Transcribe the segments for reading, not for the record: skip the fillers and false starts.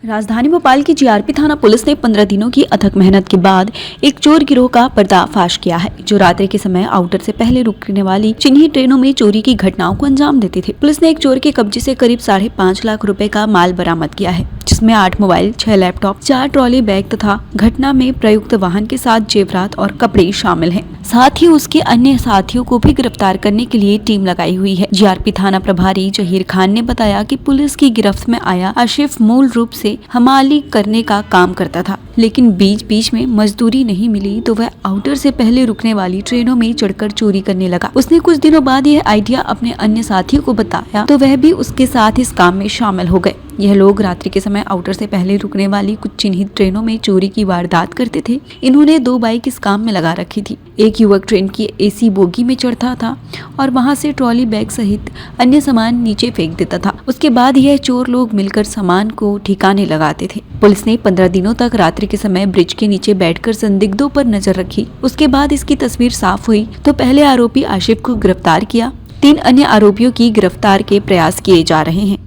राजधानी भोपाल की जीआरपी थाना पुलिस ने 15 दिनों की अथक मेहनत के बाद एक चोर गिरोह का पर्दाफाश किया है, जो रात्रि के समय आउटर से पहले रुकने वाली चिन्हित ट्रेनों में चोरी की घटनाओं को अंजाम देते थे। पुलिस ने एक चोर के कब्जे से करीब 5.5 लाख रुपए का माल बरामद किया है, जिसमें 8 मोबाइल, 6 लैपटॉप, 4 ट्रॉली बैग तथा घटना में प्रयुक्त वाहन के साथ जेवरात और कपड़े शामिल हैं। साथ ही उसके अन्य साथियों को भी गिरफ्तार करने के लिए टीम लगाई हुई है। जीआरपी थाना प्रभारी जहीर खान ने बताया कि पुलिस की गिरफ्त में आया आशिफ मूल रूप से हमाली करने का काम करता था, लेकिन बीच बीच में मजदूरी नहीं मिली तो वह आउटर से पहले रुकने वाली ट्रेनों में चढ़कर चोरी करने लगा। उसने कुछ दिनों बाद यह आइडिया अपने अन्य साथियों को बताया तो वह भी उसके साथ इस काम में शामिल हो गए। यह लोग रात्रि के समय आउटर से पहले रुकने वाली कुछ चिन्हित ट्रेनों में चोरी की वारदात करते थे। इन्होंने 2 बाइक इस काम में लगा रखी थी। एक युवक ट्रेन की एसी बोगी में चढ़ता था और वहां से ट्रॉली बैग सहित अन्य सामान नीचे फेंक देता था। उसके बाद यह चोर लोग मिलकर सामान को ठिकाने लगाते थे। पुलिस ने 15 दिनों तक रात्रि के समय ब्रिज के नीचे बैठकर संदिग्धों पर नजर रखी। उसके बाद इसकी तस्वीर साफ हुई तो पहले आरोपी आशिफ को गिरफ्तार किया। 3 अन्य आरोपियों की गिरफ्तार के प्रयास किए जा रहे हैं।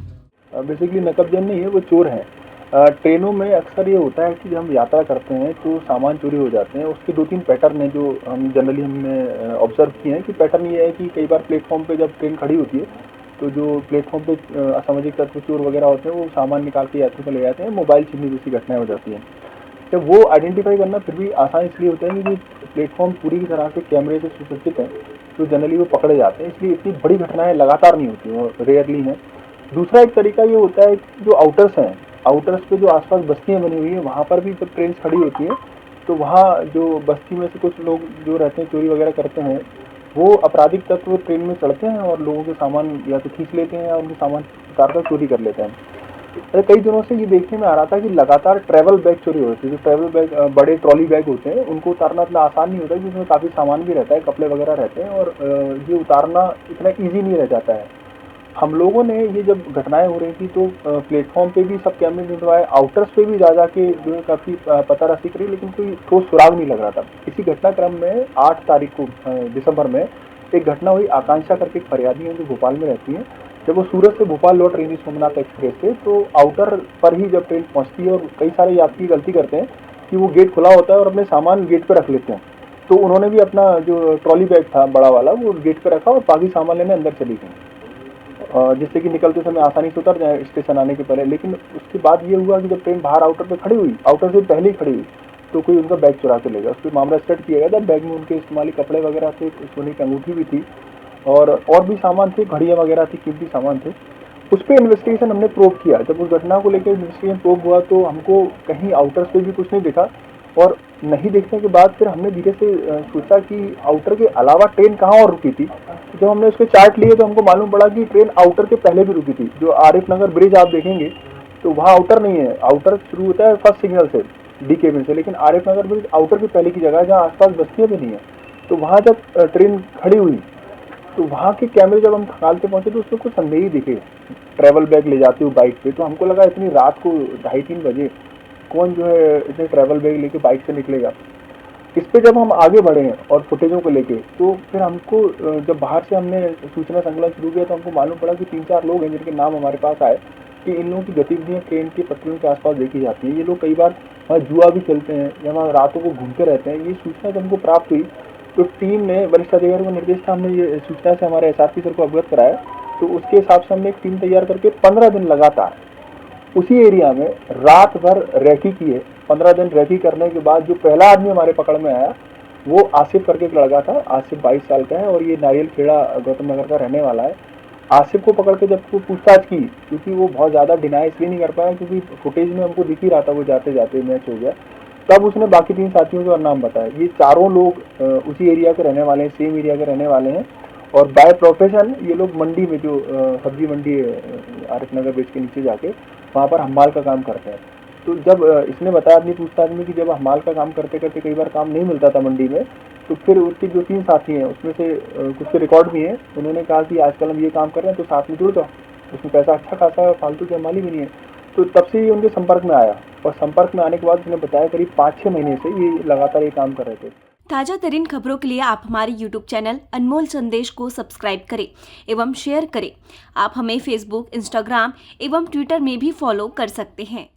बेसिकली नकबजन नहीं है, वो चोर है। ट्रेनों में अक्सर ये होता है कि जब हम यात्रा करते हैं तो सामान चोरी हो जाते हैं। उसके 2-3 पैटर्न हैं जो हम जनरली हमने ऑब्जर्व किए हैं कि पैटर्न ये है कि कई बार प्लेटफॉर्म पे जब ट्रेन खड़ी होती है तो जो प्लेटफॉर्म पे असामाजिक तत्व चोर वगैरह होते हैं वो सामान निकाल के यात्री को ले जाते हैं। मोबाइल छीनने जैसी घटनाएं हो जाती हैं। तो वो आइडेंटिफाई करना फिर भी आसान इसलिए होता है कि प्लेटफॉर्म पूरी तरह से कैमरे से सुसज्जित है, तो जनरली वो पकड़े जाते हैं। इसलिए इतनी बड़ी घटनाएं लगातार नहीं होती, वो रेयरली हैं। दूसरा एक तरीका ये होता है कि जो आउटर्स हैं, आउटर्स पे जो आसपास बस्तियां बनी हुई हैं, वहाँ पर भी जब ट्रेन खड़ी होती है तो वहाँ जो बस्ती में से कुछ लोग जो रहते हैं चोरी वगैरह करते हैं, वो आपराधिक तत्व ट्रेन में चढ़ते हैं और लोगों के सामान या तो खींच लेते हैं या उनके सामान उतार कर चोरी कर लेते हैं। कई दिनों से ये देखने में आ रहा था कि लगातार ट्रैवल बैग चोरी हो रही है। जो ट्रैवल बैग, बड़े ट्रॉली बैग होते हैं, उनको उतारना इतना आसान नहीं होता क्योंकि उसमें काफ़ी सामान भी रहता है, कपड़े वगैरह रहते हैं और ये उतारना इतना ईजी नहीं रह जाता है। हम लोगों ने ये जब घटनाएं हो रही थी तो प्लेटफॉर्म पे भी सब कैमरे निकलवाए, आउटर्स पे भी जा के जो है काफ़ी पताराशी करी, लेकिन कोई ठोस सुराग नहीं लग रहा था। इसी घटनाक्रम में 8 तारीख को दिसंबर में एक घटना हुई। आकांक्षा करके एक फरियादी है जो भोपाल में रहती है। जब वो सूरत से भोपाल लौट रही थी सोमनाथ एक्सप्रेस से, तो आउटर पर ही जब ट्रेन पहुँचती है और कई सारे यात्री गलती करते हैं कि वो गेट खुला होता है और अपने सामान गेट पर रख लेते हैं। तो उन्होंने भी अपना जो ट्रॉली बैग था बड़ा वाला वो गेट पर रखा और बाकी सामान लेने अंदर चली गई, जिससे कि निकलते समय आसानी से उतर जाए स्टेशन आने के पहले। लेकिन उसके बाद ये हुआ कि जब ट्रेन बाहर आउटर पे खड़ी हुई, आउटर से पहले ही खड़ी हुई, तो कोई उनका बैग चुरा के ले गया। उस पर मामला स्टार्ट किया गया था। बैग में उनके इस्तेमाली कपड़े वगैरह थे, सोने की अंगूठी भी थी और भी सामान थे, घड़ियाँ वगैरह थी, कीमती सामान थे। उस पर इन्वेस्टिगेशन हमने प्रोब किया। जब उस घटना को लेकर इन्वेस्टिगेशन प्रोब हुआ तो हमको कहीं आउटर्स पे भी कुछ नहीं दिखा और नहीं देखने के बाद फिर हमने धीरे से सोचा कि आउटर के अलावा ट्रेन कहाँ और रुकी थी। जब हमने उसके चार्ट लिए तो हमको मालूम पड़ा कि ट्रेन आउटर के पहले भी रुकी थी। जो आरिफ नगर ब्रिज आप देखेंगे तो वहाँ आउटर नहीं है, आउटर शुरू होता है फर्स्ट सिग्नल से, डी केबिन से, लेकिन आरिफ नगर ब्रिज आउटर के पहले की जगह है जहाँ आसपास बस्तियाँ भी नहीं है। तो वहाँ जब ट्रेन खड़ी हुई तो वहाँ के कैमरे जब हम खंगालते पहुँचे तो उसमें कुछ संदेही दिखे, ट्रैवल बैग ले जाते हुए बाइक पे। तो हमको लगा इतनी रात को 2:30-3 बजे कौन जो है इतने ट्रैवल बैग लेके बाइक से निकलेगा। इस पे जब हम आगे बढ़े हैं और फुटेजों को लेके, तो फिर हमको जब बाहर से हमने सूचना संकलन शुरू किया तो हमको मालूम पड़ा कि 3-4 लोग हैं जिनके नाम हमारे पास आए कि इन लोगों की गतिविधियाँ ट्रेन की पटरियों के आसपास देखी जाती हैं। ये लोग कई बार वहाँ जुआ भी खेलते हैं या वहाँ रातों को घूमते रहते हैं। ये सूचना जब हमको प्राप्त हुई तो टीम ने, वरिष्ठ अधिकारियों को निर्देश था, हमने ये सूचना से हमारे SRP सर को अवगत कराया। तो उसके हिसाब से हमने एक टीम तैयार करके 15 दिन लगातार उसी एरिया में रात भर रेकी की है। 15 दिन रेकी करने के बाद जो पहला आदमी हमारे पकड़ में आया वो आसिफ करके एक लड़का था। आसिफ 22 साल का है और ये नारियल खेड़ा गौतम नगर का रहने वाला है। आसिफ को पकड़ के जब वो पूछताछ की, क्योंकि वो बहुत ज़्यादा डिनाई इसलिए नहीं कर पाया क्योंकि फुटेज में हमको दिख ही रहा था वो जाते जाते मैच हो गया। तब उसने बाकी 3 साथियों के नाम बताया। ये चारों लोग उसी एरिया के रहने वाले हैं, सेम एरिया के रहने वाले हैं और बाय प्रोफेशन ये लोग मंडी में, जो सब्जी मंडी है आरिफ नगर ब्रिज के नीचे जाके, वहाँ पर हमाल का काम करते हैं। तो जब इसने बताया अपनी पूछताछ में कि जब हमाल का काम करते करते कई बार काम नहीं मिलता था मंडी में, तो फिर उसके जो 3 साथी हैं उसमें से कुछ के रिकॉर्ड भी हैं। उन्होंने कहा कि आजकल हम ये काम कर रहे हैं तो साथ में जुड़ जाओ, उसमें पैसा अच्छा खासा है, फालतू की हमाली भी नहीं है। तो तब से ये उनके संपर्क में आया और संपर्क में आने के बाद उसने बताया करीब 5-6 महीने से ये लगातार ये काम कर रहे थे। ताजा तरीन खबरों के लिए आप हमारे YouTube चैनल अनमोल संदेश को सब्सक्राइब करें एवं शेयर करें। आप हमें Facebook, Instagram एवं Twitter में भी फॉलो कर सकते हैं।